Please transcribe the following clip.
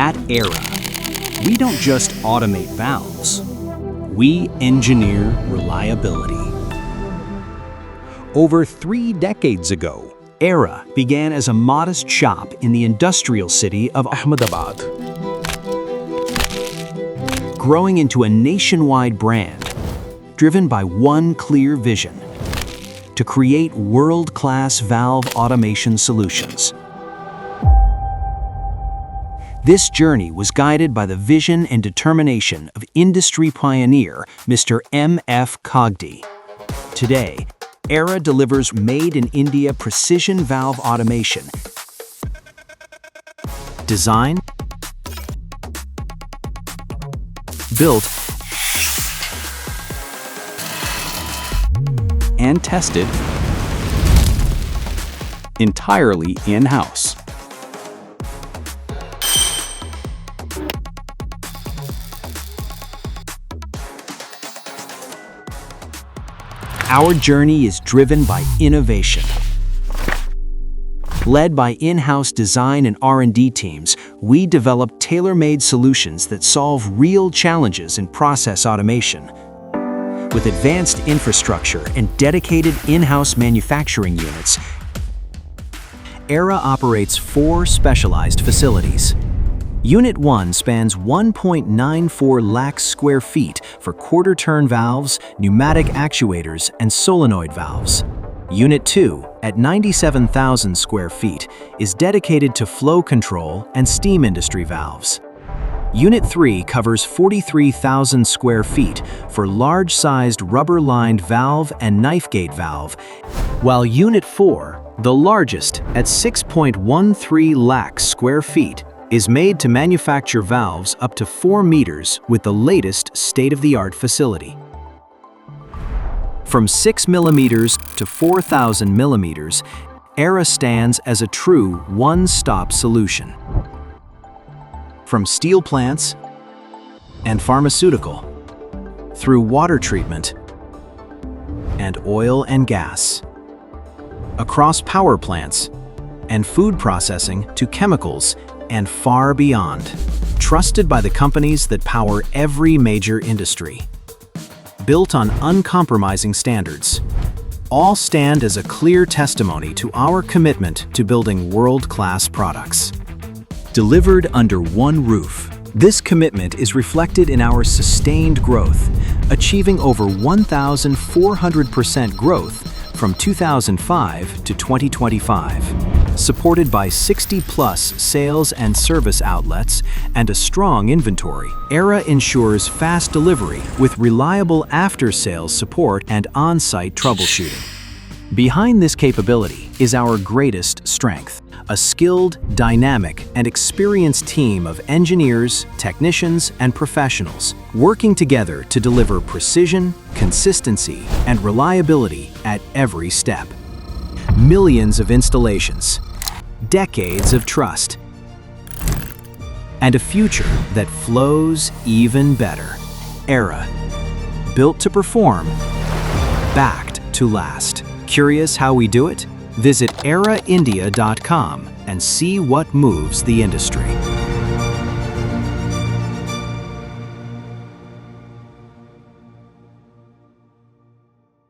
At Aira, we don't just automate valves, we engineer reliability. Over 3 decades ago, Aira began as a modest shop in the industrial city of Ahmedabad, growing into a nationwide brand, driven by one clear vision: to create world-class valve automation solutions. This journey was guided by the vision and determination of industry pioneer Mr. M.F. Kagdi. Today, Aira delivers made-in-India precision valve automation. Design, built, and tested entirely in-house. Our journey is driven by innovation. Led by in-house design and R&D teams, we develop tailor-made solutions that solve real challenges in process automation. With advanced infrastructure and dedicated in-house manufacturing units, Aira operates 4 specialized facilities. Unit 1 spans 1.94 lakhs square feet for quarter-turn valves, pneumatic actuators, and solenoid valves. Unit 2, at 97,000 square feet, is dedicated to flow control and steam industry valves. Unit 3 covers 43,000 square feet for large-sized rubber-lined valve and knife gate valve, while Unit 4, the largest at 6.13 lakhs square feet, is made to manufacture valves up to 4 meters with the latest state-of-the-art facility. From 6 millimeters to 4,000 millimeters, Aira stands as a true one-stop solution. From steel plants and pharmaceutical, through water treatment and oil and gas, across power plants and food processing to chemicals and far beyond, trusted by the companies that power every major industry. Built on uncompromising standards, all stand as a clear testimony to our commitment to building world-class products. Delivered under one roof, this commitment is reflected in our sustained growth, achieving over 1,400% growth from 2005 to 2025. Supported by 60-plus sales and service outlets and a strong inventory, Aira ensures fast delivery with reliable after-sales support and on-site troubleshooting. Behind this capability is our greatest strength: a skilled, dynamic, and experienced team of engineers, technicians, and professionals working together to deliver precision, consistency, and reliability at every step. Millions of installations, decades of trust, and a future that flows even better. Aira, built to perform, backed to last. Curious how we do it? Visit airaindia.com and see what moves the industry.